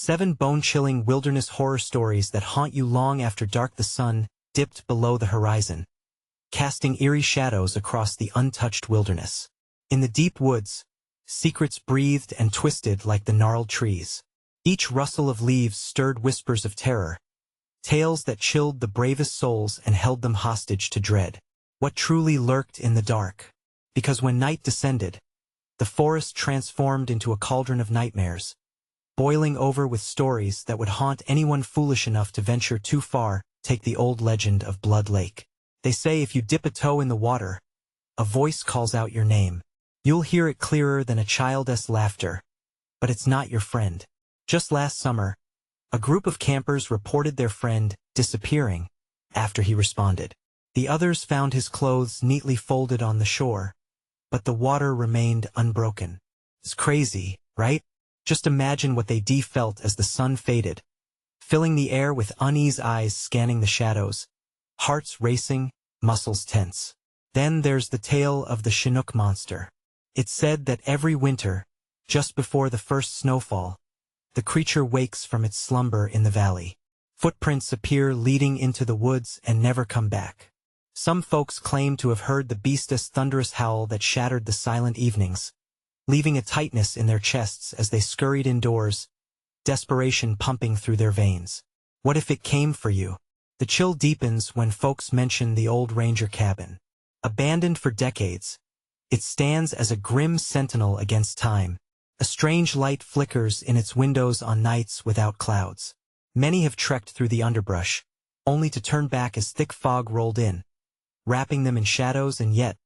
7 bone-chilling wilderness horror stories that haunt you long after dark. The sun dipped below the horizon, casting eerie shadows across the untouched wilderness. In the deep woods, secrets breathed and twisted like the gnarled trees. Each rustle of leaves stirred whispers of terror, tales that chilled the bravest souls and held them hostage to dread. What truly lurked in the dark? Because when night descended, the forest transformed into a cauldron of nightmares, boiling over with stories that would haunt anyone foolish enough to venture too far. Take the old legend of Blood Lake. They say if you dip a toe in the water, a voice calls out your name. You'll hear it clearer than a child's laughter, but it's not your friend. Just last summer, a group of campers reported their friend disappearing after he responded. The others found his clothes neatly folded on the shore, but the water remained unbroken. It's crazy, right? Just imagine what they felt as the sun faded, filling the air with uneasy eyes scanning the shadows, hearts racing, muscles tense. Then there's the tale of the Chinook monster. It's said that every winter, just before the first snowfall, the creature wakes from its slumber in the valley. Footprints appear leading into the woods and never come back. Some folks claim to have heard the beast's thunderous howl that shattered the silent evenings, leaving a tightness in their chests as they scurried indoors, desperation pumping through their veins. What if it came for you? The chill deepens when folks mention the old ranger cabin. Abandoned for decades, it stands as a grim sentinel against time. A strange light flickers in its windows on nights without clouds. Many have trekked through the underbrush, only to turn back as thick fog rolled in, wrapping them in shadows, and yet,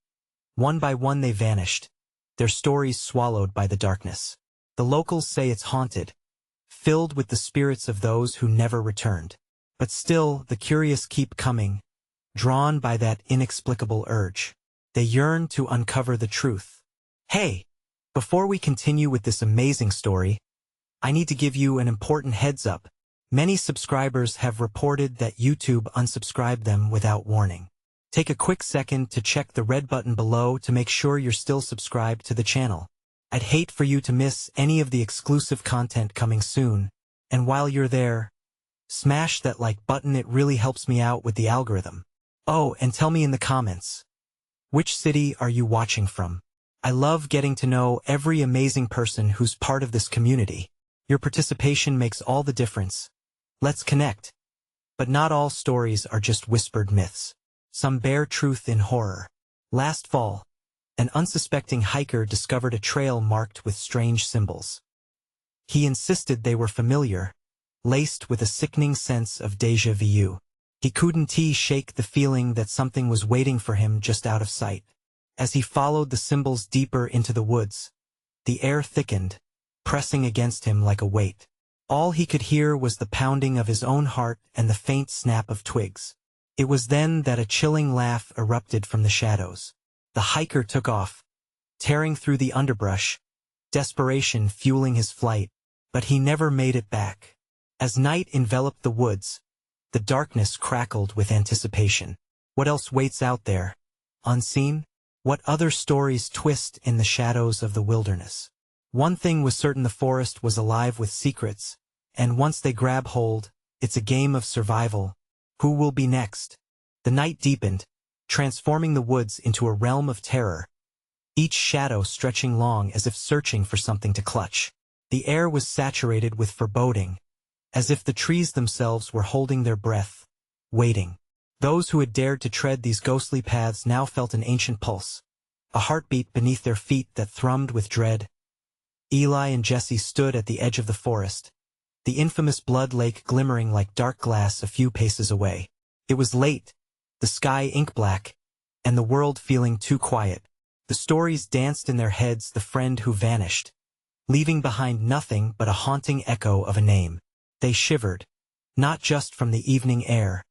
one by one they vanished, their stories swallowed by the darkness. The locals say it's haunted, filled with the spirits of those who never returned. But still, the curious keep coming, drawn by that inexplicable urge. They yearn to uncover the truth. Hey! Before we continue with this amazing story, I need to give you an important heads up. Many subscribers have reported that YouTube unsubscribed them without warning. Take a quick second to check the red button below to make sure you're still subscribed to the channel. I'd hate for you to miss any of the exclusive content coming soon, and while you're there, smash that like button. It really helps me out with the algorithm. Oh, and tell me in the comments, which city are you watching from? I love getting to know every amazing person who's part of this community. Your participation makes all the difference. Let's connect. But not all stories are just whispered myths. Some bear truth in horror. Last fall, an unsuspecting hiker discovered a trail marked with strange symbols. He insisted they were familiar, laced with a sickening sense of déjà vu. He couldn't shake the feeling that something was waiting for him just out of sight. As he followed the symbols deeper into the woods, the air thickened, pressing against him like a weight. All he could hear was the pounding of his own heart and the faint snap of twigs. It was then that a chilling laugh erupted from the shadows. The hiker took off, tearing through the underbrush, desperation fueling his flight, but he never made it back. As night enveloped the woods, the darkness crackled with anticipation. What else waits out there, unseen? What other stories twist in the shadows of the wilderness? One thing was certain: the forest was alive with secrets, and once they grab hold, it's a game of survival. Who will be next? The night deepened, transforming the woods into a realm of terror, each shadow stretching long as if searching for something to clutch. The air was saturated with foreboding, as if the trees themselves were holding their breath, waiting. Those who had dared to tread these ghostly paths now felt an ancient pulse, a heartbeat beneath their feet that thrummed with dread. Eli and Jesse stood at the edge of the forest, the infamous Blood Lake glimmering like dark glass a few paces away. It was late, the sky ink-black, and the world feeling too quiet. The stories danced in their heads: the friend who vanished, leaving behind nothing but a haunting echo of a name. They shivered, not just from the evening air,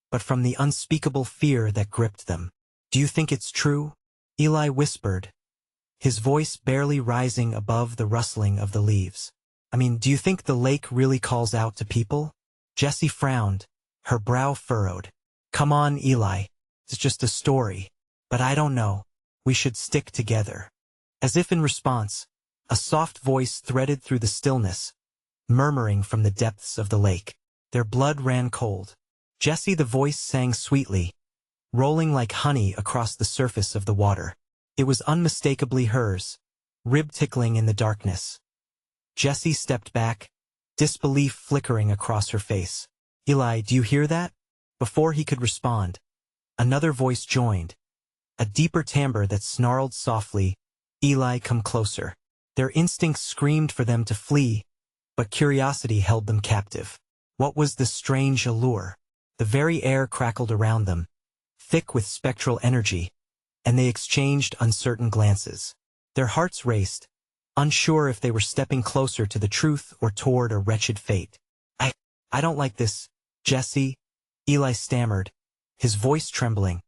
but from the unspeakable fear that gripped them. "Do you think it's true?" Eli whispered, his voice barely rising above the rustling of the leaves. Do you think the lake really calls out to people?" Jessie frowned, her brow furrowed. "Come on, Eli. It's just a story. But I don't know. We should stick together." As if in response, a soft voice threaded through the stillness, murmuring from the depths of the lake. Their blood ran cold. Jessie, the voice sang sweetly, rolling like honey across the surface of the water. It was unmistakably hers, rib-tickling in the darkness. Jessie stepped back, disbelief flickering across her face. "Eli, do you hear that?" Before he could respond, another voice joined, a deeper timbre that snarled softly, "Eli, come closer." Their instincts screamed for them to flee, but curiosity held them captive. What was the strange allure? The very air crackled around them, thick with spectral energy, and they exchanged uncertain glances. Their hearts raced, unsure if they were stepping closer to the truth or toward a wretched fate. I don't like this, Jessie," Eli stammered, his voice trembling,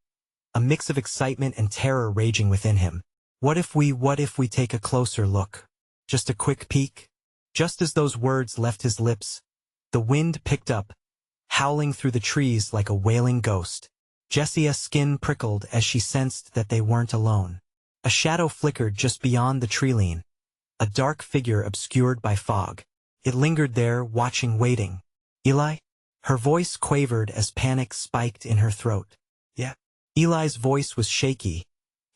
a mix of excitement and terror raging within him. What if we take a closer look? Just a quick peek?" Just as those words left his lips, the wind picked up, howling through the trees like a wailing ghost. Jessie's skin prickled as she sensed that they weren't alone. A shadow flickered just beyond the tree-line, a dark figure obscured by fog. It lingered there, waiting. "Eli?" Her voice quavered as panic spiked in her throat. "Yeah." Eli's voice was shaky,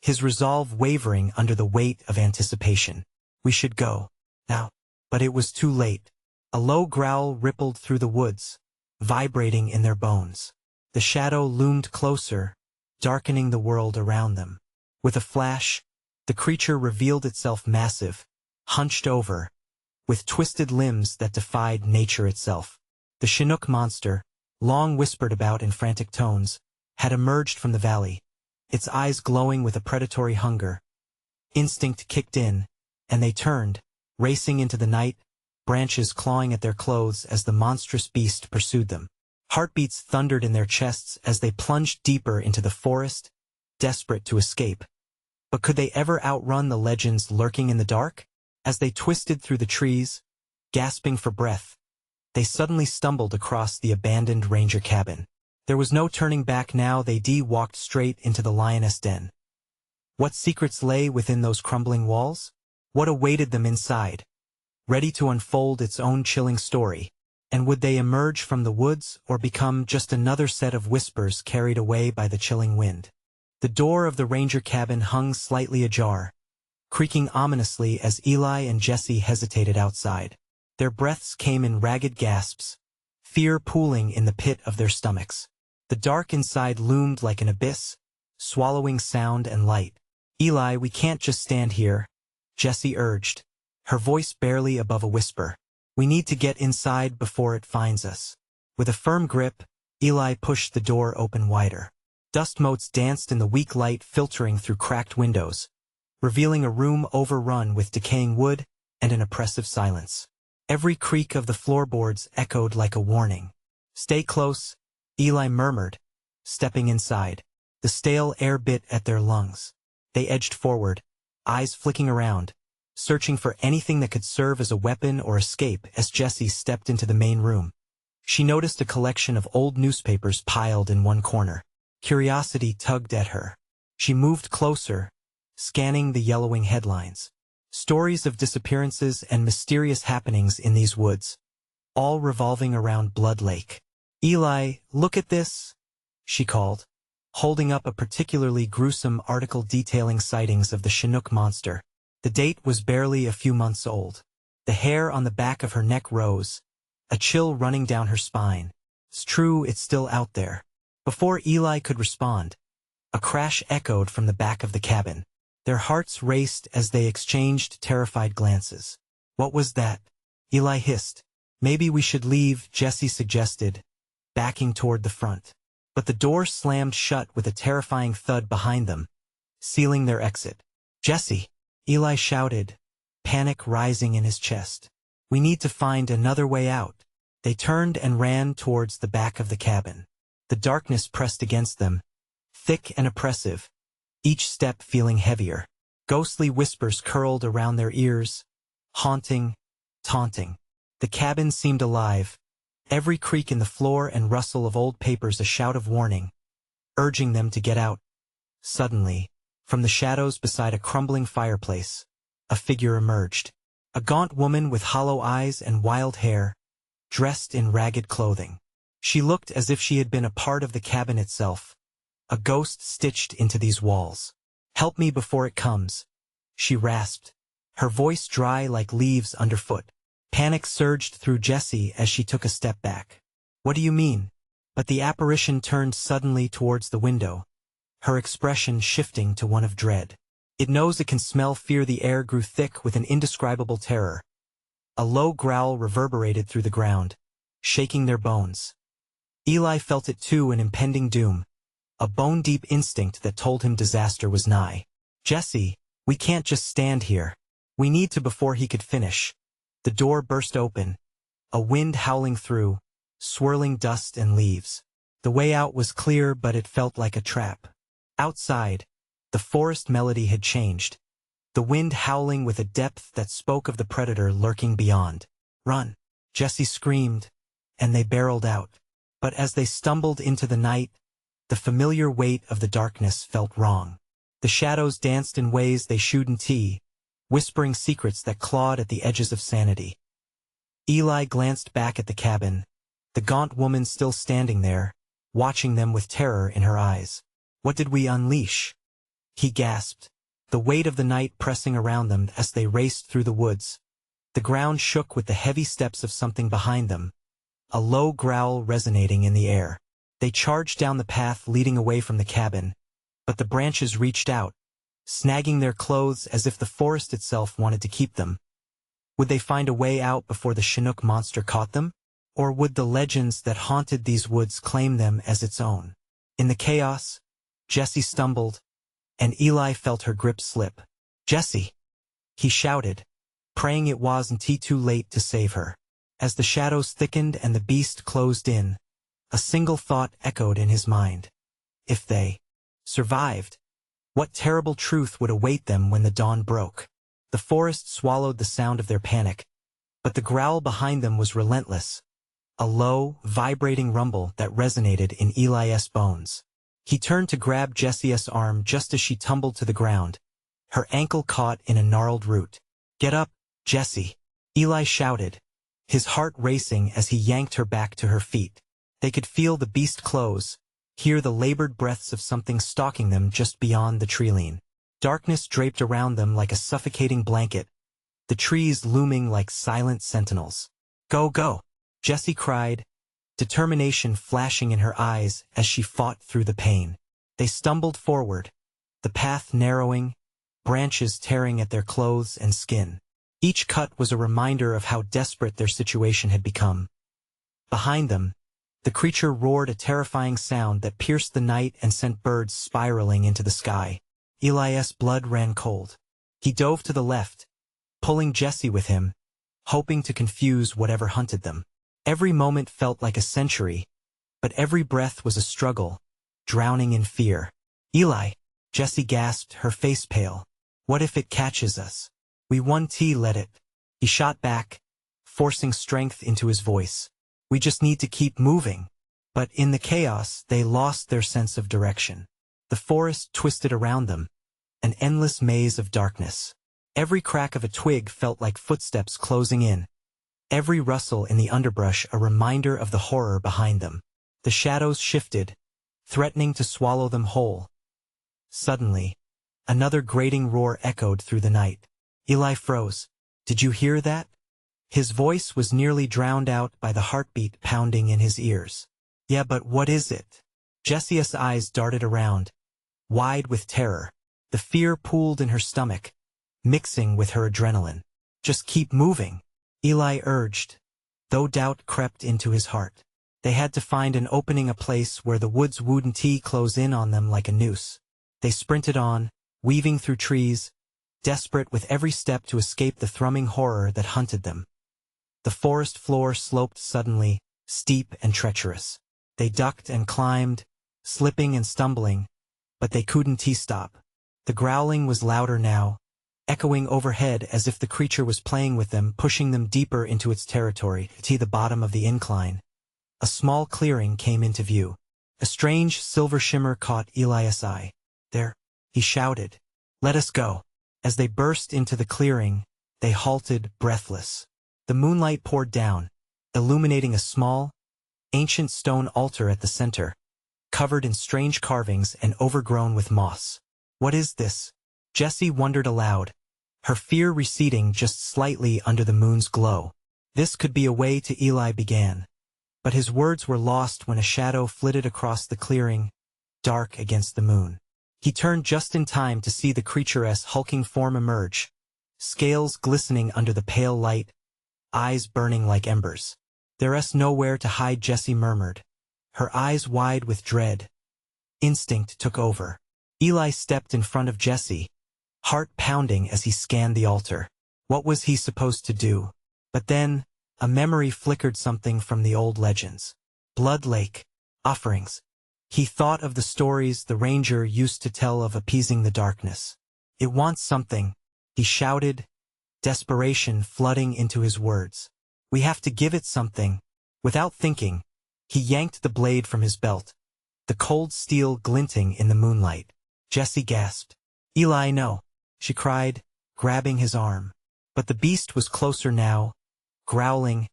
his resolve wavering under the weight of anticipation. "We should go. Now." But it was too late. A low growl rippled through the woods, vibrating in their bones. The shadow loomed closer, darkening the world around them. With a flash, the creature revealed itself massive, hunched over, with twisted limbs that defied nature itself. The Chinook monster, long whispered about in frantic tones, had emerged from the valley, its eyes glowing with a predatory hunger. Instinct kicked in, and they turned, racing into the night, branches clawing at their clothes as the monstrous beast pursued them. Heartbeats thundered in their chests as they plunged deeper into the forest, desperate to escape. But could they ever outrun the legends lurking in the dark? As they twisted through the trees, gasping for breath, they suddenly stumbled across the abandoned ranger cabin. There was no turning back now. They walked straight into the lioness den. What secrets lay within those crumbling walls? What awaited them inside, ready to unfold its own chilling story? And would they emerge from the woods or become just another set of whispers carried away by the chilling wind? The door of the ranger cabin hung slightly ajar, creaking ominously as Eli and Jessie hesitated outside. Their breaths came in ragged gasps, fear pooling in the pit of their stomachs. The dark inside loomed like an abyss, swallowing sound and light. "Eli, we can't just stand here," Jessie urged, her voice barely above a whisper. "We need to get inside before it finds us." With a firm grip, Eli pushed the door open wider. Dust motes danced in the weak light filtering through cracked windows, revealing a room overrun with decaying wood and an oppressive silence. Every creak of the floorboards echoed like a warning. "Stay close," Eli murmured, stepping inside. The stale air bit at their lungs. They edged forward, eyes flicking around, searching for anything that could serve as a weapon or escape. As Jessie stepped into the main room, she noticed a collection of old newspapers piled in one corner. Curiosity tugged at her. She moved closer, scanning the yellowing headlines. Stories of disappearances and mysterious happenings in these woods, all revolving around Blood Lake. "Eli, look at this," she called, holding up a particularly gruesome article detailing sightings of the Chinook monster. The date was barely a few months old. The hair on the back of her neck rose, a chill running down her spine. "It's true, it's still out there." Before Eli could respond, a crash echoed from the back of the cabin. Their hearts raced as they exchanged terrified glances. "What was that?" Eli hissed. "Maybe we should leave," Jessie suggested, backing toward the front. But the door slammed shut with a terrifying thud behind them, sealing their exit. "Jessie!" Eli shouted, panic rising in his chest. "We need to find another way out." They turned and ran towards the back of the cabin. The darkness pressed against them, thick and oppressive, each step feeling heavier. Ghostly whispers curled around their ears, haunting, taunting. The cabin seemed alive, every creak in the floor and rustle of old papers a shout of warning, urging them to get out. Suddenly, from the shadows beside a crumbling fireplace, a figure emerged. A gaunt woman with hollow eyes and wild hair, dressed in ragged clothing. She looked as if she had been a part of the cabin itself, a ghost stitched into these walls. "Help me before it comes," she rasped, her voice dry like leaves underfoot. Panic surged through Jessie as she took a step back. "What do you mean?" But the apparition turned suddenly towards the window, her expression shifting to one of dread. "It knows it can smell fear." The air grew thick with an indescribable terror. A low growl reverberated through the ground, shaking their bones. Eli felt it too, an impending doom, a bone-deep instinct that told him disaster was nigh. "Jesse, we can't just stand here. We need to." Before he could finish, the door burst open, a wind howling through, swirling dust and leaves. The way out was clear, but it felt like a trap. Outside, the forest melody had changed, the wind howling with a depth that spoke of the predator lurking beyond. "Run!" Jesse screamed, and they barreled out. But as they stumbled into the night, the familiar weight of the darkness felt wrong. The shadows danced in ways they shouldn't, whispering secrets that clawed at the edges of sanity. Eli glanced back at the cabin, the gaunt woman still standing there, watching them with terror in her eyes. "What did we unleash?" he gasped, the weight of the night pressing around them as they raced through the woods. The ground shook with the heavy steps of something behind them, a low growl resonating in the air. They charged down the path leading away from the cabin, but the branches reached out, snagging their clothes as if the forest itself wanted to keep them. Would they find a way out before the Chinook monster caught them? Or would the legends that haunted these woods claim them as its own? In the chaos, Jessie stumbled, and Eli felt her grip slip. "Jessie!" he shouted, praying it wasn't too late to save her. As the shadows thickened and the beast closed in, a single thought echoed in his mind. If they survived, what terrible truth would await them when the dawn broke? The forest swallowed the sound of their panic, but the growl behind them was relentless, a low, vibrating rumble that resonated in Eli's bones. He turned to grab Jessie's arm just as she tumbled to the ground, her ankle caught in a gnarled root. "Get up, Jessie!" Eli shouted, his heart racing as he yanked her back to her feet. They could feel the beast close, hear the labored breaths of something stalking them just beyond the treeline. Darkness draped around them like a suffocating blanket, the trees looming like silent sentinels. "Go, go!" Jessie cried, determination flashing in her eyes as she fought through the pain. They stumbled forward, the path narrowing, branches tearing at their clothes and skin. Each cut was a reminder of how desperate their situation had become. Behind them, the creature roared a terrifying sound that pierced the night and sent birds spiraling into the sky. Eli's blood ran cold. He dove to the left, pulling Jessie with him, hoping to confuse whatever hunted them. Every moment felt like a century, but every breath was a struggle, drowning in fear. "Eli!" Jessie gasped, her face pale. "What if it catches us? We won't let it." He shot back, forcing strength into his voice. "We just need to keep moving." But in the chaos, they lost their sense of direction. The forest twisted around them, an endless maze of darkness. Every crack of a twig felt like footsteps closing in, every rustle in the underbrush a reminder of the horror behind them. The shadows shifted, threatening to swallow them whole. Suddenly, another grating roar echoed through the night. Eli froze. "Did you hear that?" His voice was nearly drowned out by the heartbeat pounding in his ears. "Yeah, but what is it?" Jessie's eyes darted around, wide with terror. The fear pooled in her stomach, mixing with her adrenaline. "Just keep moving," Eli urged, though doubt crept into his heart. They had to find an opening, a place where the woods wouldn't close in on them like a noose. They sprinted on, weaving through trees, desperate with every step to escape the thrumming horror that hunted them. The forest floor sloped suddenly, steep and treacherous. They ducked and climbed, slipping and stumbling, but they couldn't stop. The growling was louder now, echoing overhead as if the creature was playing with them, pushing them deeper into its territory. To the bottom of the incline, a small clearing came into view. A strange silver shimmer caught Eli's eye. "There," he shouted. "Let us go." As they burst into the clearing, They halted, breathless. The moonlight poured down, illuminating a small, ancient stone altar at the center, covered in strange carvings and overgrown with moss. What is this? Jessie wondered aloud, her fear receding just slightly under the moon's glow. This could be a way to Eli began. But his words were lost when a shadow flitted across the clearing, dark against the moon. He turned just in time to see the creature's hulking form emerge, scales glistening under the pale light, eyes burning like embers. "There's nowhere to hide," Jessie murmured, her eyes wide with dread. Instinct took over. Eli stepped in front of Jessie, heart pounding as he scanned the altar. What was he supposed to do? But then, a memory flickered, something from the old legends. Blood Lake, offerings. He thought of the stories the ranger used to tell of appeasing the darkness. "It wants something," he shouted, desperation flooding into his words. "We have to give it something." Without thinking, he yanked the blade from his belt, the cold steel glinting in the moonlight. Jessie gasped. "Eli, no," she cried, grabbing his arm. But the beast was closer now, growling,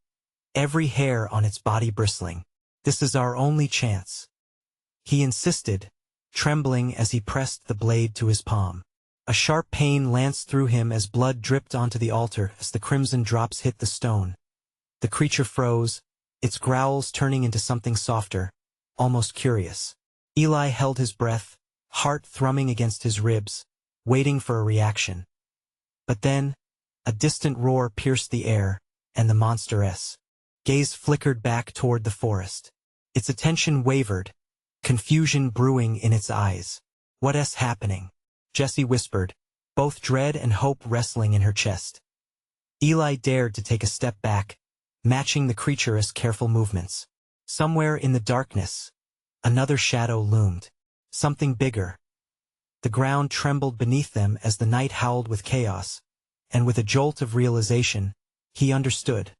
every hair on its body bristling. "This is our only chance," he insisted, trembling as he pressed the blade to his palm. A sharp pain lanced through him as blood dripped onto the altar as the crimson drops hit the stone. The creature froze, its growls turning into something softer, almost curious. Eli held his breath, heart thrumming against his ribs, waiting for a reaction. But then, a distant roar pierced the air, and the monster's gaze flickered back toward the forest. Its attention wavered, confusion brewing in its eyes. "What's happening?" Jessie whispered, both dread and hope wrestling in her chest. Eli dared to take a step back, matching the creature's careful movements. Somewhere in the darkness, another shadow loomed. Something bigger. The ground trembled beneath them as the night howled with chaos, and with a jolt of realization, he understood.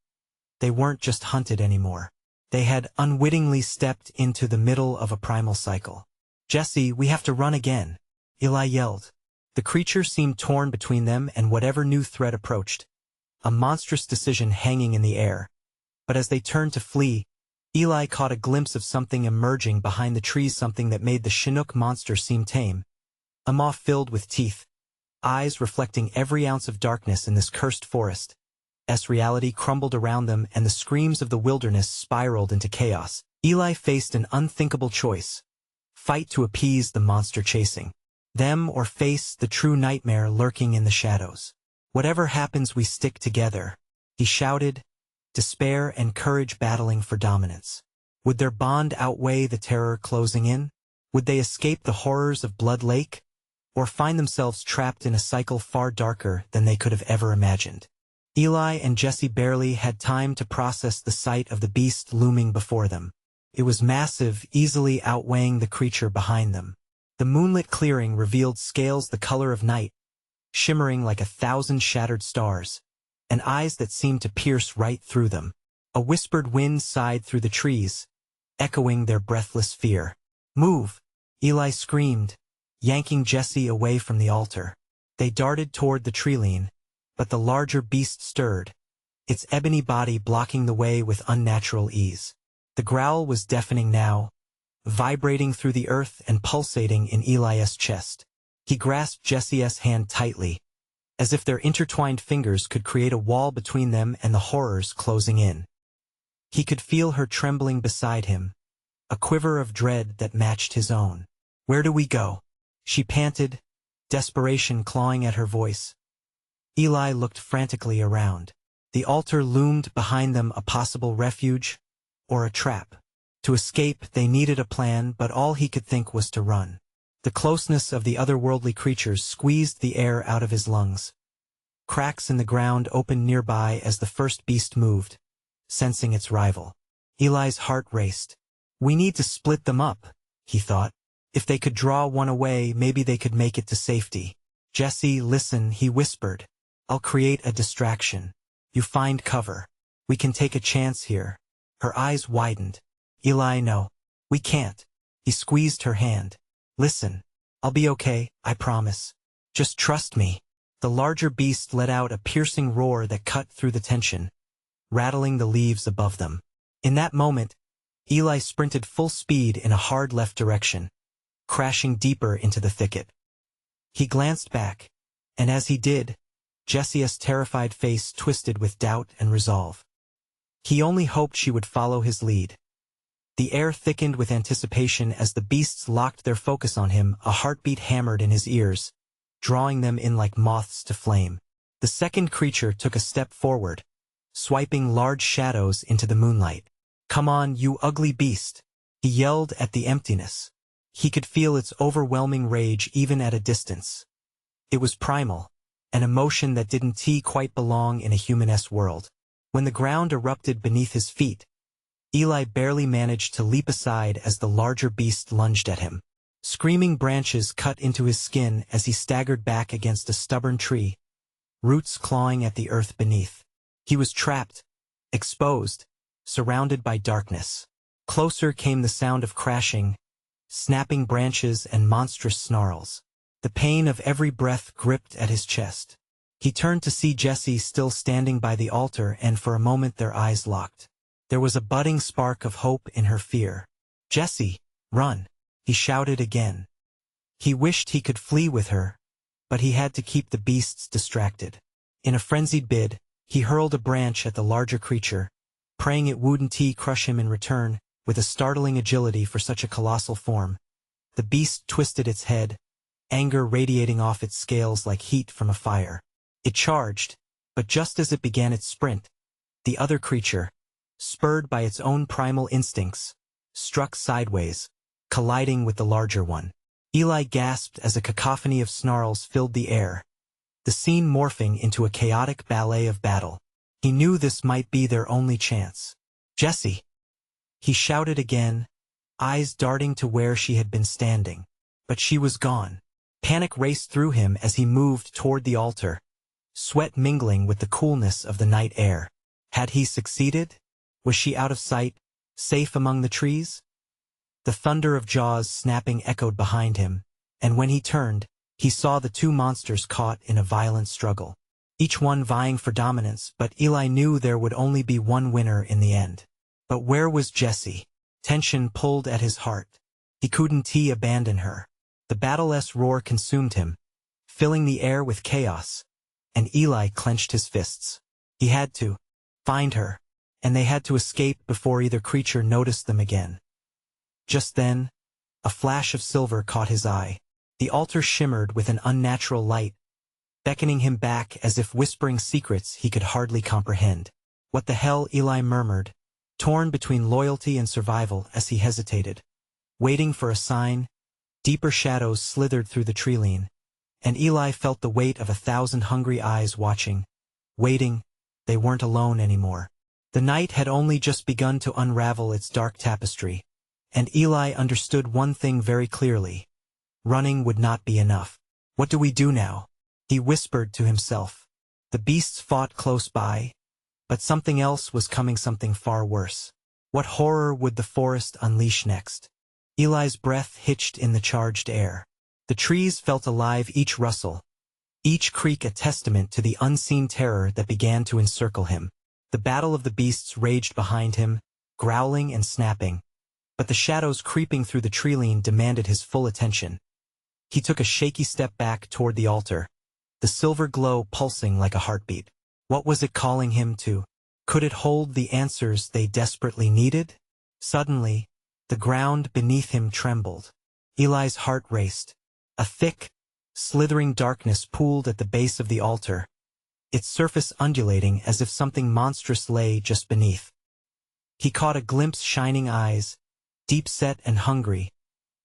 They weren't just hunted anymore. They had unwittingly stepped into the middle of a primal cycle. "Jessie, we have to run again," Eli yelled. The creature seemed torn between them and whatever new threat approached, a monstrous decision hanging in the air. But as they turned to flee, Eli caught a glimpse of something emerging behind the trees, something that made the Chinook monster seem tame. A maw filled with teeth, eyes reflecting every ounce of darkness in this cursed forest. As reality crumbled around them and the screams of the wilderness spiraled into chaos, Eli faced an unthinkable choice: fight to appease the monster chasing them or face the true nightmare lurking in the shadows. "Whatever happens, we stick together," he shouted, despair and courage battling for dominance. Would their bond outweigh the terror closing in? Would they escape the horrors of Blood Lake, or find themselves trapped in a cycle far darker than they could have ever imagined? Eli and Jessie barely had time to process the sight of the beast looming before them. It was massive, easily outweighing the creature behind them. The moonlit clearing revealed scales the color of night, shimmering like 1,000 shattered stars, and eyes that seemed to pierce right through them. A whispered wind sighed through the trees, echoing their breathless fear. "Move!" Eli screamed, yanking Jessie away from the altar. They darted toward the tree-line, but the larger beast stirred, its ebony body blocking the way with unnatural ease. The growl was deafening now, vibrating through the earth and pulsating in Eli's chest. He grasped Jessie's hand tightly, as if their intertwined fingers could create a wall between them and the horrors closing in. He could feel her trembling beside him, a quiver of dread that matched his own. "Where do we go?" she panted, desperation clawing at her voice. Eli looked frantically around. The altar loomed behind them, a possible refuge, or a trap. To escape, they needed a plan, but all he could think was to run. The closeness of the otherworldly creatures squeezed the air out of his lungs. Cracks in the ground opened nearby as the first beast moved, sensing its rival. Eli's heart raced. "We need to split them up," he thought. If they could draw one away, maybe they could make it to safety. "Jessie, listen," he whispered. "I'll create a distraction. You find cover. We can take a chance here." Her eyes widened. "Eli, no. We can't." He squeezed her hand. "Listen. I'll be okay, I promise. Just trust me." The larger beast let out a piercing roar that cut through the tension, rattling the leaves above them. In that moment, Eli sprinted full speed in a hard left direction, crashing deeper into the thicket. He glanced back, and as he did, Jessica's terrified face twisted with doubt and resolve. He only hoped she would follow his lead. The air thickened with anticipation as the beasts locked their focus on him, a heartbeat hammered in his ears, drawing them in like moths to flame. The second creature took a step forward, swiping large shadows into the moonlight. "Come on, you ugly beast!" he yelled at the emptiness. He could feel its overwhelming rage even at a distance. It was primal, an emotion that didn't quite belong in a human-esque world. When the ground erupted beneath his feet, Eli barely managed to leap aside as the larger beast lunged at him. Screaming branches cut into his skin as he staggered back against a stubborn tree, roots clawing at the earth beneath. He was trapped, exposed, surrounded by darkness. Closer came the sound of crashing, snapping branches and monstrous snarls. The pain of every breath gripped at his chest. He turned to see Jessie still standing by the altar, and for a moment their eyes locked. There was a budding spark of hope in her fear. "Jessie, run!" he shouted again. He wished he could flee with her, but he had to keep the beasts distracted. In a frenzied bid, he hurled a branch at the larger creature, praying it wouldn't crush him in return. With a startling agility for such a colossal form, the beast twisted its head, anger radiating off its scales like heat from a fire. It charged, but just as it began its sprint, the other creature, spurred by its own primal instincts, struck sideways, colliding with the larger one. Eli gasped as a cacophony of snarls filled the air, the scene morphing into a chaotic ballet of battle. He knew this might be their only chance. "Jessie!" he shouted again, eyes darting to where she had been standing. But she was gone. Panic raced through him as he moved toward the altar, sweat mingling with the coolness of the night air. Had he succeeded? Was she out of sight, safe among the trees? The thunder of jaws snapping echoed behind him, and when he turned, he saw the two monsters caught in a violent struggle, each one vying for dominance, but Eli knew there would only be one winner in the end. But where was Jessie? Tension pulled at his heart. He couldn't abandon her. The battle-esque roar consumed him, filling the air with chaos, and Eli clenched his fists. He had to find her, and they had to escape before either creature noticed them again. Just then, a flash of silver caught his eye. The altar shimmered with an unnatural light, beckoning him back as if whispering secrets he could hardly comprehend. "What the hell?" Eli murmured, torn between loyalty and survival as he hesitated. Waiting for a sign, deeper shadows slithered through the tree-line, and Eli felt the weight of 1,000 hungry eyes watching, waiting. They weren't alone anymore. The night had only just begun to unravel its dark tapestry, and Eli understood one thing very clearly. Running would not be enough. "What do we do now?" he whispered to himself. The beasts fought close by, but something else was coming, something far worse. What horror would the forest unleash next? Eli's breath hitched in the charged air. The trees felt alive, each rustle, each creak a testament to the unseen terror that began to encircle him. The battle of the beasts raged behind him, growling and snapping, but the shadows creeping through the tree-line demanded his full attention. He took a shaky step back toward the altar, the silver glow pulsing like a heartbeat. What was it calling him to? Could it hold the answers they desperately needed? Suddenly, the ground beneath him trembled. Eli's heart raced. A thick, slithering darkness pooled at the base of the altar, its surface undulating as if something monstrous lay just beneath. He caught a glimpse, shining eyes, deep-set and hungry,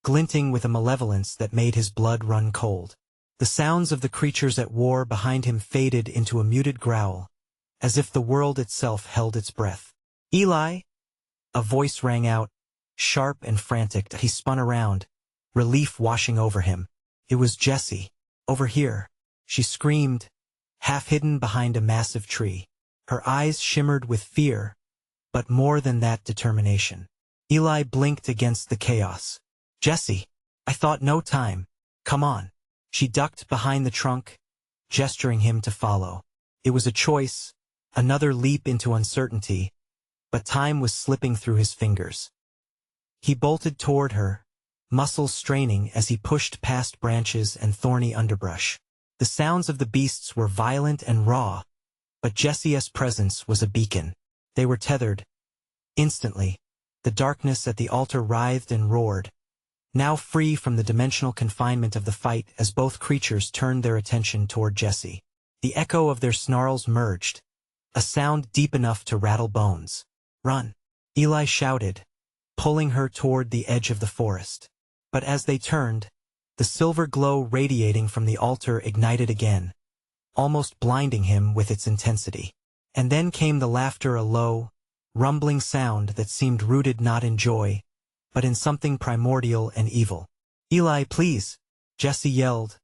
glinting with a malevolence that made his blood run cold. The sounds of the creatures at war behind him faded into a muted growl, as if the world itself held its breath. "Eli!" a voice rang out, sharp and frantic. He spun around, relief washing over him. It was Jessie. "Over here!" she screamed, half hidden behind a massive tree. Her eyes shimmered with fear, but more than that, determination. Eli blinked against the chaos. "Jessie, I thought no time. Come on." She ducked behind the trunk, gesturing him to follow. It was a choice, another leap into uncertainty, but time was slipping through his fingers. He bolted toward her, muscles straining as he pushed past branches and thorny underbrush. The sounds of the beasts were violent and raw, but Jesse's presence was a beacon. They were tethered. Instantly, the darkness at the altar writhed and roared, now free from the dimensional confinement of the fight as both creatures turned their attention toward Jesse. The echo of their snarls merged, a sound deep enough to rattle bones. "Run!" Eli shouted, pulling her toward the edge of the forest. But as they turned, the silver glow radiating from the altar ignited again, almost blinding him with its intensity. And then came the laughter, a low, rumbling sound that seemed rooted not in joy, but in something primordial and evil. "Eli, please!" Jesse yelled,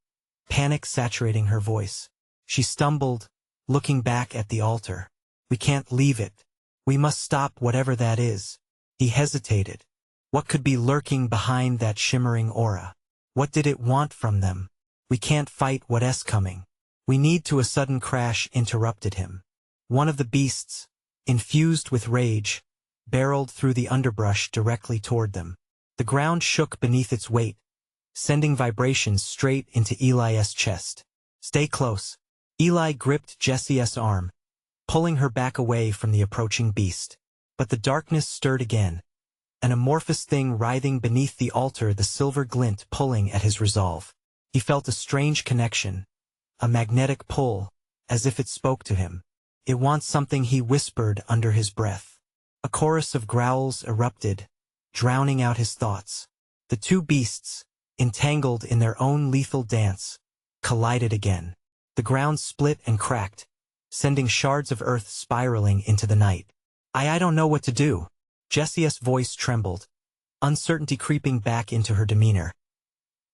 panic saturating her voice. She stumbled, looking back at the altar. "We can't leave it. We must stop whatever that is." He hesitated. What could be lurking behind that shimmering aura? What did it want from them? "We can't fight what's coming. We need to." A sudden crash interrupted him. One of the beasts, infused with rage, barreled through the underbrush directly toward them. The ground shook beneath its weight, sending vibrations straight into Eli's chest. "Stay close." Eli gripped Jesse's arm, pulling her back away from the approaching beast. But the darkness stirred again, an amorphous thing writhing beneath the altar, the silver glint pulling at his resolve. He felt a strange connection, a magnetic pull, as if it spoke to him. "It wants something," he whispered under his breath. A chorus of growls erupted, drowning out his thoughts. The two beasts, entangled in their own lethal dance, collided again. The ground split and cracked, sending shards of earth spiraling into the night. I don't know what to do." Jesse's voice trembled, uncertainty creeping back into her demeanor.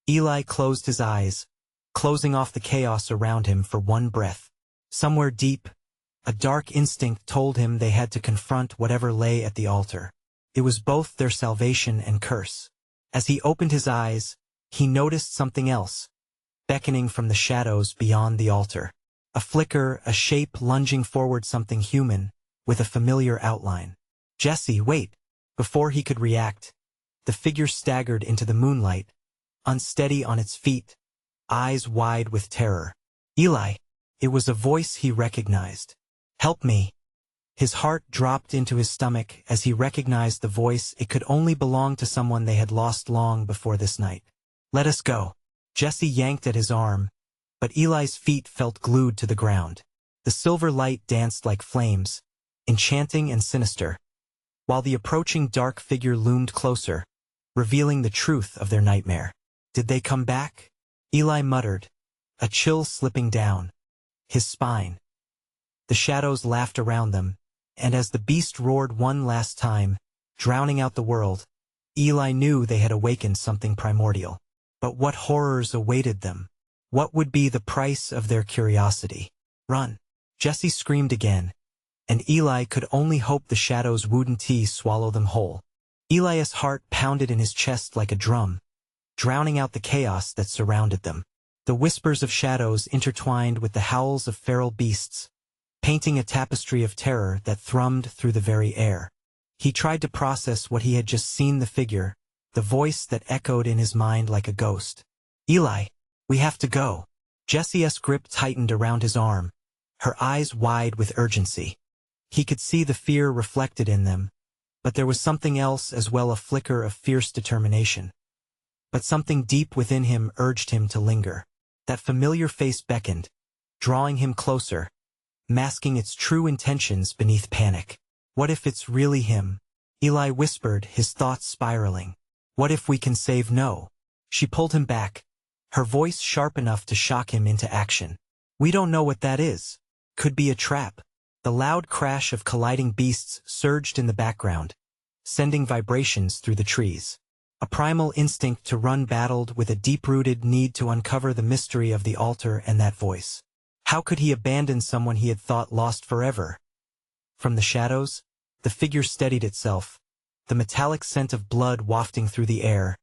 Eli closed his eyes, closing off the chaos around him for one breath. Somewhere deep, a dark instinct told him they had to confront whatever lay at the altar. It was both their salvation and curse. As he opened his eyes, he noticed something else, beckoning from the shadows beyond the altar. A flicker, a shape lunging forward, something human, with a familiar outline. "Jesse, wait!" Before he could react, the figure staggered into the moonlight, unsteady on its feet, eyes wide with terror. "Eli!" It was a voice he recognized. "Help me!" His heart dropped into his stomach as he recognized the voice. It could only belong to someone they had lost long before this night. "Let us go." Jesse yanked at his arm, but Eli's feet felt glued to the ground. The silver light danced like flames, enchanting and sinister, while the approaching dark figure loomed closer, revealing the truth of their nightmare. "Did they come back?" Eli muttered, a chill slipping down his spine. The shadows laughed around them, and as the beast roared one last time, drowning out the world, Eli knew they had awakened something primordial. But what horrors awaited them? What would be the price of their curiosity? "Run!" Jesse screamed again, and Eli could only hope the shadows wouldn't swallow them whole. Eli's heart pounded in his chest like a drum, drowning out the chaos that surrounded them. The whispers of shadows intertwined with the howls of feral beasts, painting a tapestry of terror that thrummed through the very air. He tried to process what he had just seen, the figure, the voice that echoed in his mind like a ghost. "Eli, we have to go." Jesse's grip tightened around his arm, her eyes wide with urgency. He could see the fear reflected in them, but there was something else as well, a flicker of fierce determination. But something deep within him urged him to linger. That familiar face beckoned, drawing him closer, masking its true intentions beneath panic. "What if it's really him?" Eli whispered, his thoughts spiraling. "What if we can save?" "No." She pulled him back, her voice sharp enough to shock him into action. "We don't know what that is. Could be a trap." The loud crash of colliding beasts surged in the background, sending vibrations through the trees. A primal instinct to run battled with a deep-rooted need to uncover the mystery of the altar and that voice. How could he abandon someone he had thought lost forever? From the shadows, the figure steadied itself, the metallic scent of blood wafting through the air,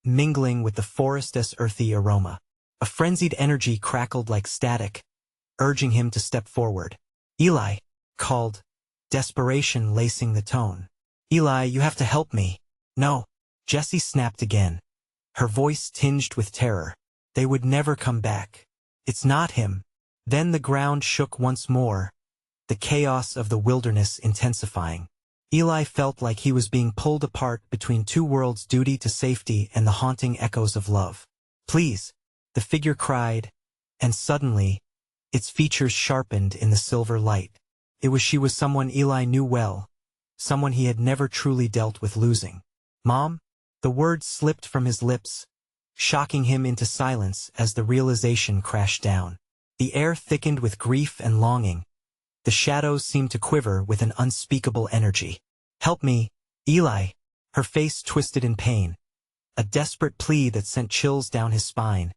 mingling with the forest's earthy aroma. A frenzied energy crackled like static, urging him to step forward. "Eli," called, desperation lacing the tone. "Eli, you have to help me." "No." Jessie snapped again, her voice tinged with terror. "They would never come back. It's not him." Then the ground shook once more, the chaos of the wilderness intensifying. Eli felt like he was being pulled apart between two worlds, duty to safety and the haunting echoes of love. "Please," the figure cried, and suddenly, its features sharpened in the silver light. She was someone Eli knew well, someone he had never truly dealt with losing. "Mom?" The words slipped from his lips, shocking him into silence as the realization crashed down. The air thickened with grief and longing. The shadows seemed to quiver with an unspeakable energy. "Help me, Eli." Her face twisted in pain, a desperate plea that sent chills down his spine,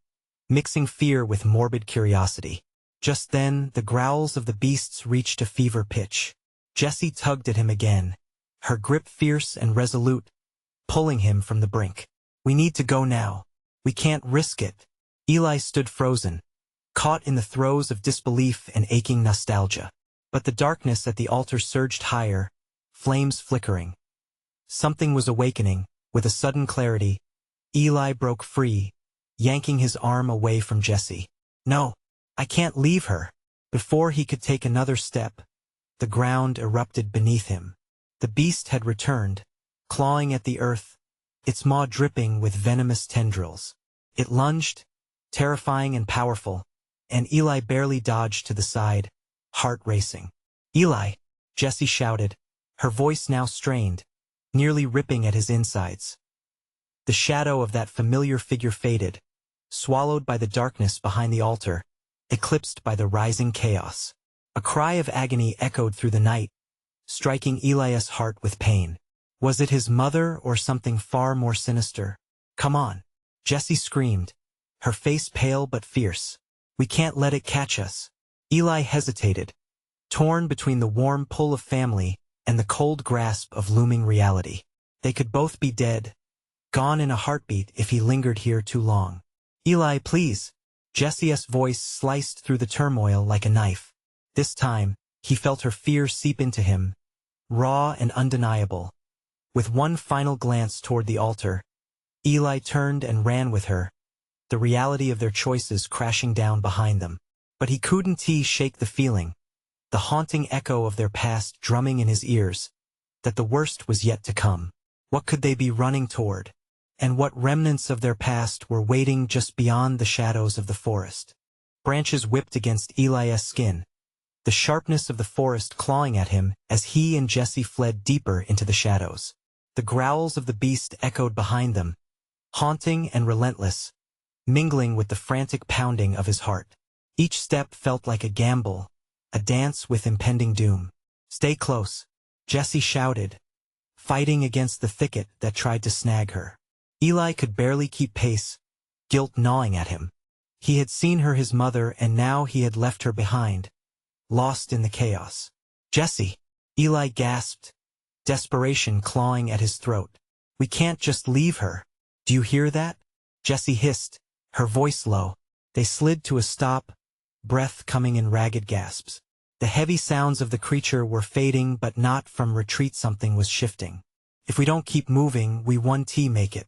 mixing fear with morbid curiosity. Just then, the growls of the beasts reached a fever pitch. Jessie tugged at him again, her grip fierce and resolute, pulling him from the brink. "We need to go now. We can't risk it." Eli stood frozen, caught in the throes of disbelief and aching nostalgia. But the darkness at the altar surged higher, flames flickering. Something was awakening. With a sudden clarity, Eli broke free, yanking his arm away from Jessie. "No, I can't leave her." Before he could take another step, the ground erupted beneath him. The beast had returned, clawing at the earth, its maw dripping with venomous tendrils. It lunged, terrifying and powerful, and Eli barely dodged to the side, heart racing. "Eli!" Jessie shouted, her voice now strained, nearly ripping at his insides. The shadow of that familiar figure faded, swallowed by the darkness behind the altar, eclipsed by the rising chaos. A cry of agony echoed through the night, striking Eli's heart with pain. Was it his mother or something far more sinister? "Come on!" Jessie screamed, her face pale but fierce. "We can't let it catch us." Eli hesitated, torn between the warm pull of family and the cold grasp of looming reality. They could both be dead, gone in a heartbeat if he lingered here too long. "Eli, please!" Jessie's voice sliced through the turmoil like a knife. This time, he felt her fear seep into him, raw and undeniable. With one final glance toward the altar, Eli turned and ran with her, the reality of their choices crashing down behind them. But he couldn't shake the feeling, the haunting echo of their past drumming in his ears, that the worst was yet to come. What could they be running toward? And what remnants of their past were waiting just beyond the shadows of the forest? Branches whipped against Eli's skin, the sharpness of the forest clawing at him as he and Jessie fled deeper into the shadows. The growls of the beast echoed behind them, haunting and relentless, mingling with the frantic pounding of his heart. Each step felt like a gamble, a dance with impending doom. "Stay close," Jessie shouted, fighting against the thicket that tried to snag her. Eli could barely keep pace, guilt gnawing at him. He had seen her his mother, and now he had left her behind, lost in the chaos. "Jessie!" Eli gasped, desperation clawing at his throat. "We can't just leave her. Do you hear that?" Jessie hissed, her voice low. They slid to a stop, breath coming in ragged gasps. The heavy sounds of the creature were fading, but not from retreat. Something was shifting. "If we don't keep moving, we won't make it."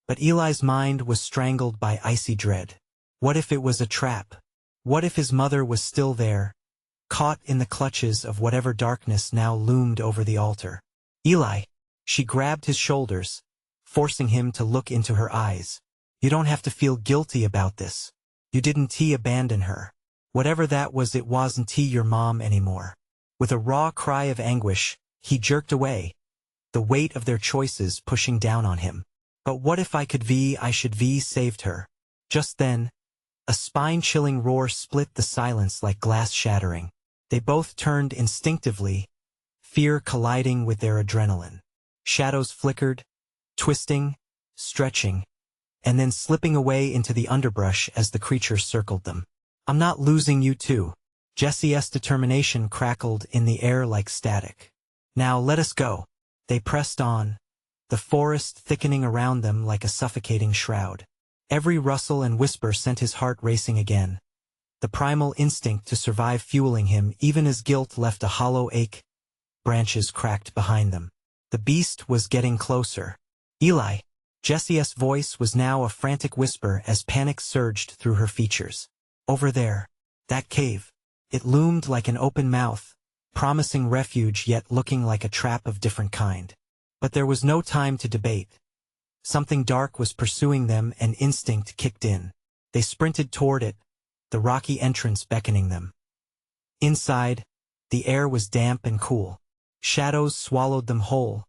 But Eli's mind was strangled by icy dread. What if it was a trap? What if his mother was still there, caught in the clutches of whatever darkness now loomed over the altar? "Eli!" She grabbed his shoulders, forcing him to look into her eyes. "You don't have to feel guilty about this. You didn't abandon her. Whatever that was, it wasn't your mom anymore." With a raw cry of anguish, he jerked away, the weight of their choices pushing down on him. "But what if I should saved her?" Just then, a spine-chilling roar split the silence like glass shattering. They both turned instinctively, fear colliding with their adrenaline. Shadows flickered, twisting, stretching, and then slipping away into the underbrush as the creature circled them. "I'm not losing you too." Jessie's determination crackled in the air like static. "Now let us go." They pressed on, the forest thickening around them like a suffocating shroud. Every rustle and whisper sent his heart racing again, the primal instinct to survive fueling him even as guilt left a hollow ache. Branches cracked behind them. The beast was getting closer. Eli! Jessie's voice was now a frantic whisper as panic surged through her features. Over there. That cave. It loomed like an open mouth, promising refuge yet looking like a trap of different kind. But there was no time to debate. Something dark was pursuing them and instinct kicked in. They sprinted toward it, the rocky entrance beckoning them. Inside, the air was damp and cool. Shadows swallowed them whole,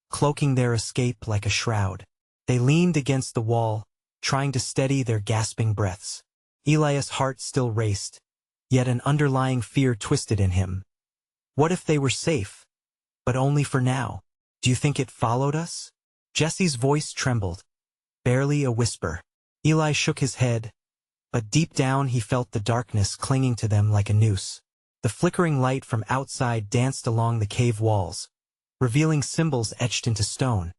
cloaking their escape like a shroud. They leaned against the wall, trying to steady their gasping breaths. Elias' heart still raced, yet an underlying fear twisted in him. What if they were safe? But only for now. Do you think it followed us? Jessie's voice trembled. Barely a whisper. Eli shook his head, but deep down he felt the darkness clinging to them like a noose. The flickering light from outside danced along the cave walls, revealing symbols etched into stone,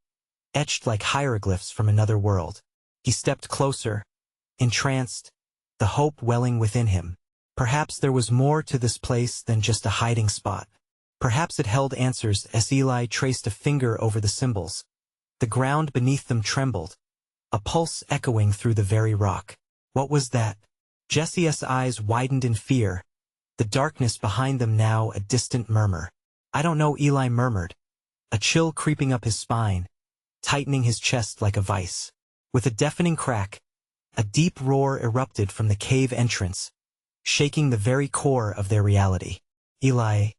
etched like hieroglyphs from another world. He stepped closer, entranced, the hope welling within him. Perhaps there was more to this place than just a hiding spot. Perhaps it held answers as Eli traced a finger over the symbols. The ground beneath them trembled, a pulse echoing through the very rock. What was that? Jessie's eyes widened in fear, the darkness behind them now a distant murmur. I don't know, Eli murmured, a chill creeping up his spine, tightening his chest like a vice. With a deafening crack, a deep roar erupted from the cave entrance, shaking the very core of their reality. Eli,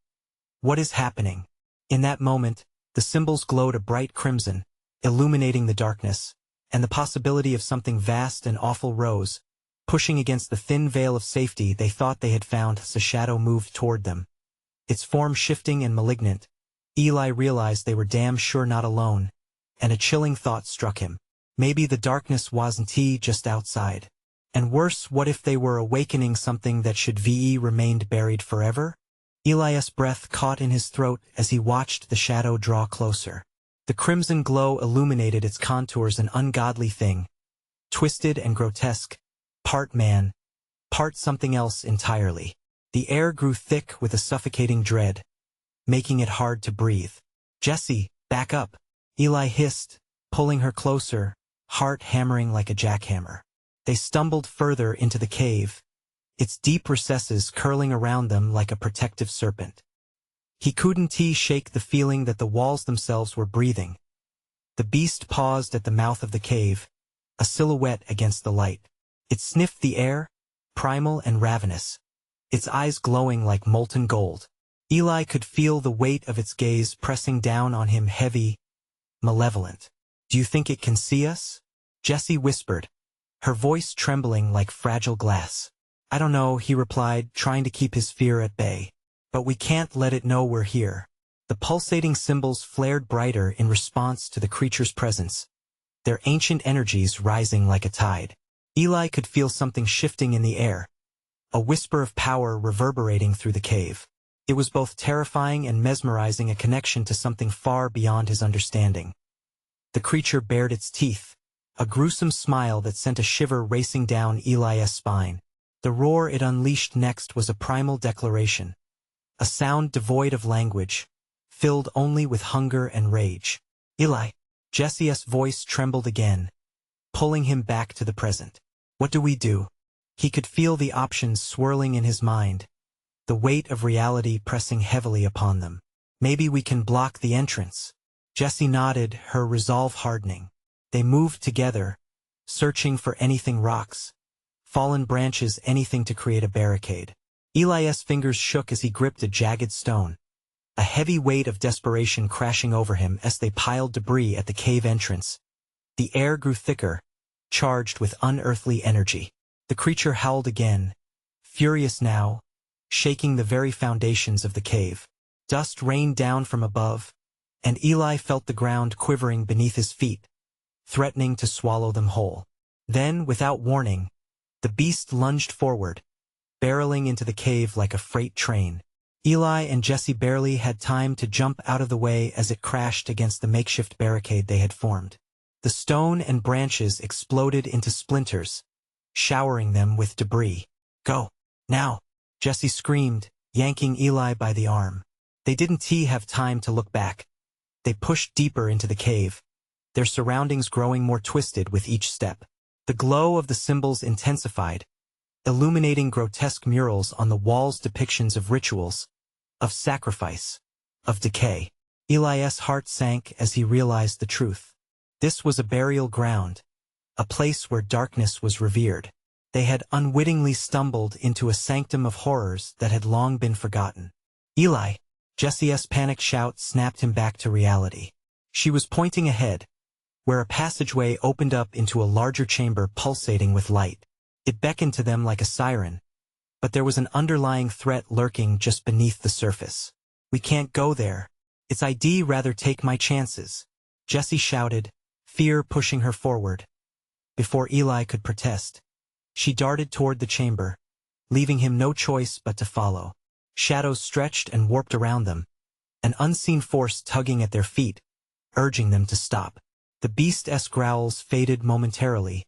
what is happening? In that moment, the symbols glowed a bright crimson, illuminating the darkness, and the possibility of something vast and awful rose, pushing against the thin veil of safety they thought they had found as a shadow moved toward them. Its form shifting and malignant, Eli realized they were damn sure not alone, and a chilling thought struck him. Maybe the darkness wasn't just outside. And worse, what if they were awakening something that should remained buried forever? Elias' breath caught in his throat as he watched the shadow draw closer. The crimson glow illuminated its contours, an ungodly thing, twisted and grotesque, part man, part something else entirely. The air grew thick with a suffocating dread, making it hard to breathe. Jessie, back up, Eli hissed, pulling her closer, heart hammering like a jackhammer. They stumbled further into the cave, its deep recesses curling around them like a protective serpent. He couldn't shake the feeling that the walls themselves were breathing. The beast paused at the mouth of the cave, a silhouette against the light. It sniffed the air, primal and ravenous, its eyes glowing like molten gold. Eli could feel the weight of its gaze pressing down on him, heavy, malevolent. Do you think it can see us? Jessie whispered, her voice trembling like fragile glass. I don't know, he replied, trying to keep his fear at bay. But we can't let it know we're here. The pulsating symbols flared brighter in response to the creature's presence, their ancient energies rising like a tide. Eli could feel something shifting in the air, a whisper of power reverberating through the cave. It was both terrifying and mesmerizing, a connection to something far beyond his understanding. The creature bared its teeth, a gruesome smile that sent a shiver racing down Elias' spine. The roar it unleashed next was a primal declaration, a sound devoid of language, filled only with hunger and rage. Eli, Jessie's voice trembled again, pulling him back to the present. What do we do? He could feel the options swirling in his mind, the weight of reality pressing heavily upon them. Maybe we can block the entrance. Jessie nodded, her resolve hardening. They moved together, searching for anything, rocks, fallen branches, anything to create a barricade. Elias' fingers shook as he gripped a jagged stone, a heavy weight of desperation crashing over him as they piled debris at the cave entrance. The air grew thicker, charged with unearthly energy. The creature howled again, furious now, shaking the very foundations of the cave. Dust rained down from above, and Eli felt the ground quivering beneath his feet, threatening to swallow them whole. Then, without warning, the beast lunged forward, barreling into the cave like a freight train. Eli and Jessie barely had time to jump out of the way as it crashed against the makeshift barricade they had formed. The stone and branches exploded into splinters, showering them with debris. Go, Now, Jesse screamed, yanking Eli by the arm. They didn't have time to look back. They pushed deeper into the cave, their surroundings growing more twisted with each step. The glow of the symbols intensified, illuminating grotesque murals on the walls, depictions of rituals, of sacrifice, of decay. Eli's heart sank as he realized the truth. This was a burial ground, a place where darkness was revered. They had unwittingly stumbled into a sanctum of horrors that had long been forgotten. Eli! Jesse's panicked shout snapped him back to reality. She was pointing ahead, where a passageway opened up into a larger chamber pulsating with light. It beckoned to them like a siren, but there was an underlying threat lurking just beneath the surface. We can't go there. I'd rather take my chances, Jesse shouted, fear pushing her forward. Before Eli could protest, she darted toward the chamber, leaving him no choice but to follow. Shadows stretched and warped around them, an unseen force tugging at their feet, urging them to stop. The beast's growls faded momentarily,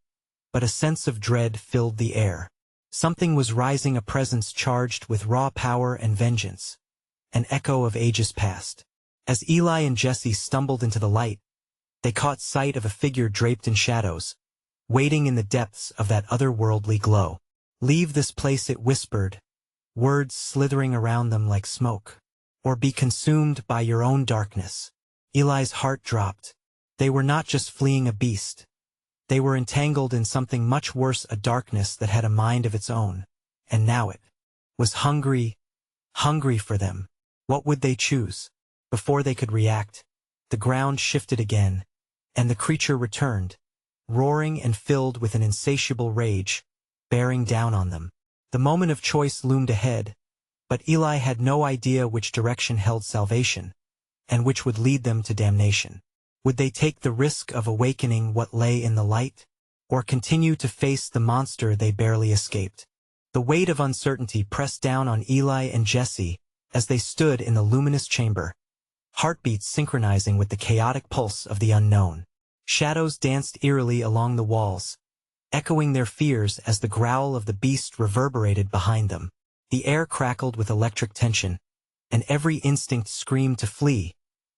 but a sense of dread filled the air. Something was rising, a presence charged with raw power and vengeance, an echo of ages past. As Eli and Jesse stumbled into the light, they caught sight of a figure draped in shadows, waiting in the depths of that otherworldly glow. Leave this place, it whispered, words slithering around them like smoke. Or be consumed by your own darkness. Eli's heart dropped. They were not just fleeing a beast. They were entangled in something much worse, a darkness that had a mind of its own. And now it was hungry for them. What would they choose? Before they could react, the ground shifted again, and the creature returned, roaring and filled with an insatiable rage, bearing down on them. The moment of choice loomed ahead, but Eli had no idea which direction held salvation, and which would lead them to damnation. Would they take the risk of awakening what lay in the light, or continue to face the monster they barely escaped? The weight of uncertainty pressed down on Eli and Jesse as they stood in the luminous chamber, heartbeats synchronizing with the chaotic pulse of the unknown. Shadows danced eerily along the walls, echoing their fears as the growl of the beast reverberated behind them. The air crackled with electric tension, and every instinct screamed to flee,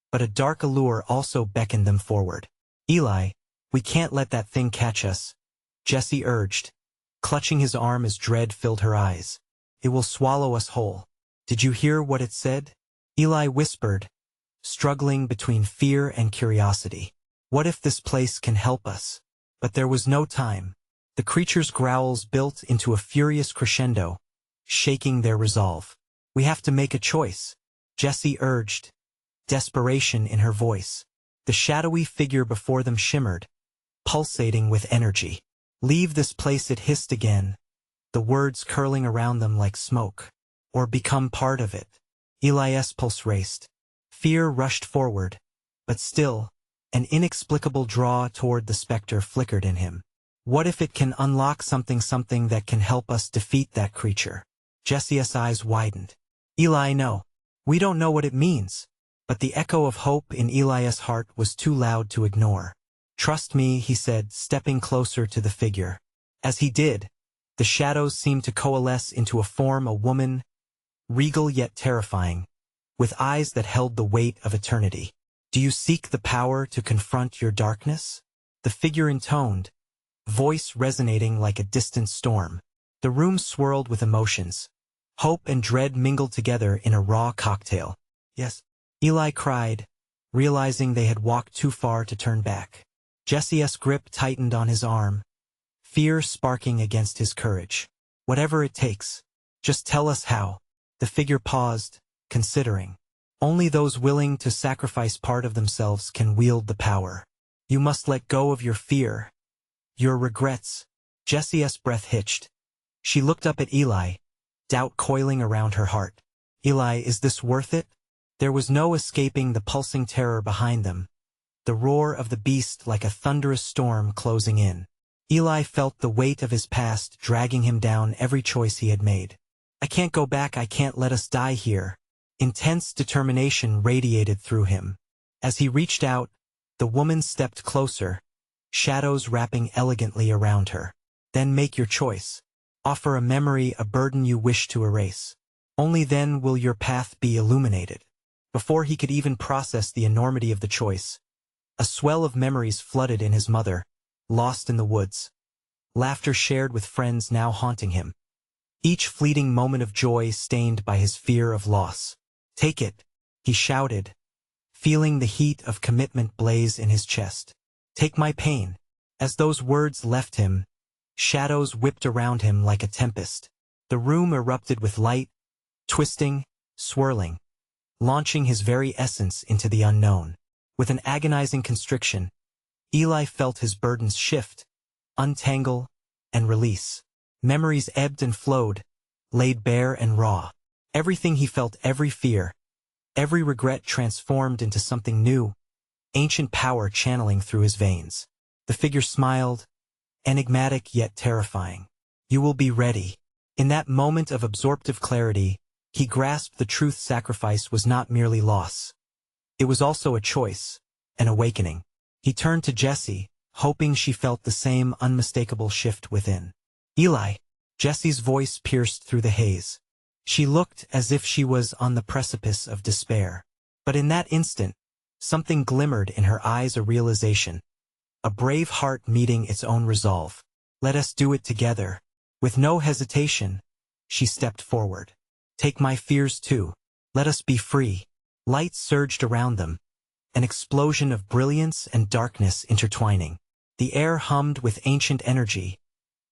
but a dark allure also beckoned them forward. Eli, we can't let that thing catch us, Jesse urged, clutching his arm as dread filled her eyes. It will swallow us whole. Did you hear what it said? Eli whispered, struggling between fear and curiosity. What if this place can help us? But there was no time. The creature's growls built into a furious crescendo, shaking their resolve. We have to make a choice, Jesse urged, desperation in her voice. The shadowy figure before them shimmered, pulsating with energy. Leave this place, it hissed again, the words curling around them like smoke. Or become part of it. Eli's pulse raced. Fear rushed forward, but still, an inexplicable draw toward the specter flickered in him. What if it can unlock something that can help us defeat that creature? Jesse's eyes widened. Eli, no. We don't know what it means. But the echo of hope in Eli's heart was too loud to ignore. Trust me, he said, stepping closer to the figure. As he did, the shadows seemed to coalesce into a form, a woman, regal yet terrifying, with eyes that held the weight of eternity. Do you seek the power to confront your darkness? The figure intoned, voice resonating like a distant storm. The room swirled with emotions. Hope and dread mingled together in a raw cocktail. Yes, Eli cried, realizing they had walked too far to turn back. Jesse's grip tightened on his arm, fear sparking against his courage. Whatever it takes, just tell us how. The figure paused, considering. Only those willing to sacrifice part of themselves can wield the power. You must let go of your fear, your regrets. Jesse's breath hitched. She looked up at Eli, doubt coiling around her heart. Eli, is this worth it? There was no escaping the pulsing terror behind them, the roar of the beast like a thunderous storm closing in. Eli felt the weight of his past dragging him down every choice he had made. I can't go back, I can't let us die here. Intense determination radiated through him. As he reached out, the woman stepped closer, shadows wrapping elegantly around her. Then make your choice. Offer a memory, a burden you wish to erase. Only then will your path be illuminated. Before he could even process the enormity of the choice, a swell of memories flooded in his mother, lost in the woods. Laughter shared with friends now haunting him. Each fleeting moment of joy stained by his fear of loss. "Take it," he shouted, feeling the heat of commitment blaze in his chest. "Take my pain." As those words left him, shadows whipped around him like a tempest. The room erupted with light, twisting, swirling, launching his very essence into the unknown. With an agonizing constriction, Eli felt his burdens shift, untangle, and release. Memories ebbed and flowed, laid bare and raw. Everything he felt, every fear, every regret transformed into something new, ancient power channeling through his veins. The figure smiled, enigmatic yet terrifying. "You will be ready." In that moment of absorptive clarity, he grasped the truth: sacrifice was not merely loss. It was also a choice, an awakening. He turned to Jessie, hoping she felt the same unmistakable shift within. "Eli." Jessie's voice pierced through the haze. She looked as if she was on the precipice of despair. But in that instant, something glimmered in her eyes, a realization. A brave heart meeting its own resolve. "Let us do it together." With no hesitation, she stepped forward. "Take my fears too. Let us be free." Light surged around them, an explosion of brilliance and darkness intertwining. The air hummed with ancient energy,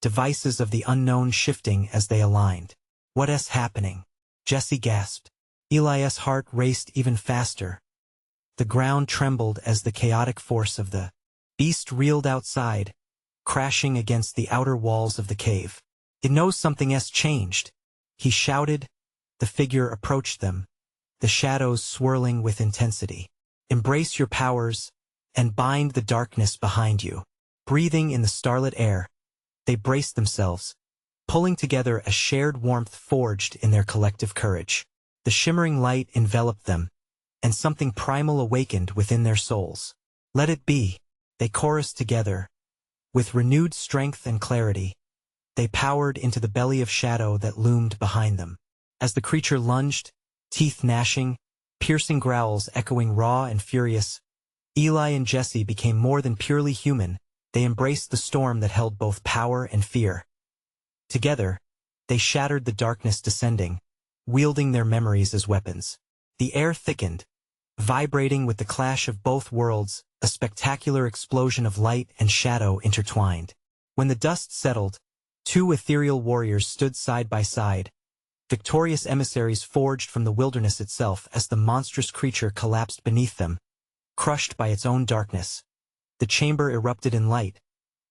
devices of the unknown shifting as they aligned. "What's happening?" Jessie gasped. Eli's heart raced even faster. The ground trembled as the chaotic force of the beast reeled outside, crashing against the outer walls of the cave. "It knows something has changed," he shouted. The figure approached them, the shadows swirling with intensity. "Embrace your powers, and bind the darkness behind you." Breathing in the starlit air, they braced themselves, pulling together, a shared warmth forged in their collective courage. The shimmering light enveloped them, and something primal awakened within their souls. "Let it be," they chorused together. With renewed strength and clarity, they powered into the belly of shadow that loomed behind them. As the creature lunged, teeth gnashing, piercing growls echoing raw and furious, Eli and Jessie became more than purely human. They embraced the storm that held both power and fear. Together, they shattered the darkness descending, wielding their memories as weapons. The air thickened, vibrating with the clash of both worlds, a spectacular explosion of light and shadow intertwined. When the dust settled, two ethereal warriors stood side by side, victorious emissaries forged from the wilderness itself. As the monstrous creature collapsed beneath them, crushed by its own darkness, the chamber erupted in light,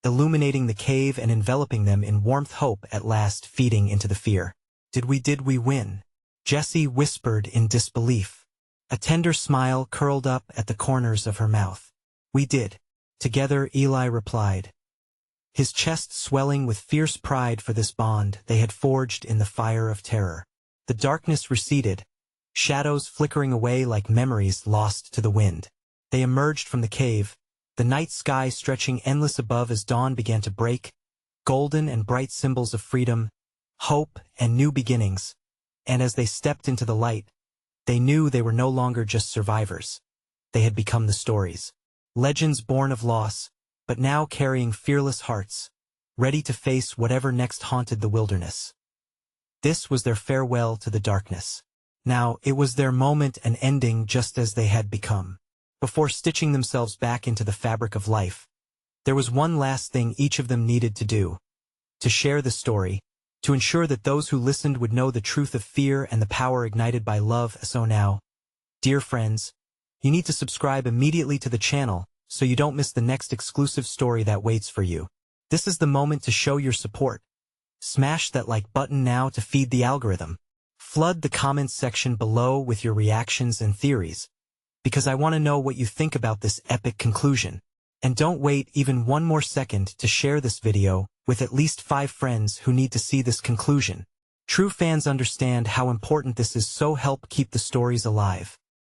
illuminating the cave and enveloping them in warmth. Hope at last feeding into the fear. Did we win?" Jessie whispered in disbelief. A tender smile curled up at the corners of her mouth. "We did." Together, Eli replied, his chest swelling with fierce pride for this bond they had forged in the fire of terror. The darkness receded, shadows flickering away like memories lost to the wind. They emerged from the cave, the night sky stretching endless above as dawn began to break, golden and bright symbols of freedom, hope, and new beginnings. And as they stepped into the light, they knew they were no longer just survivors. They had become the stories. Legends born of loss, but now carrying fearless hearts, ready to face whatever next haunted the wilderness. This was their farewell to the darkness. Now, it was their moment, an ending just as they had become. Before stitching themselves back into the fabric of life, there was one last thing each of them needed to do: to share the story, to ensure that those who listened would know the truth of fear and the power ignited by love. So now, dear friends, you need to subscribe immediately to the channel so you don't miss the next exclusive story that waits for you. This is the moment to show your support. Smash that like button now to feed the algorithm. Flood the comments section below with your reactions and theories, because I want to know what you think about this epic conclusion. And don't wait even one more second to share this video with at least 5 friends who need to see this conclusion. True fans understand how important this is, so help keep the stories alive.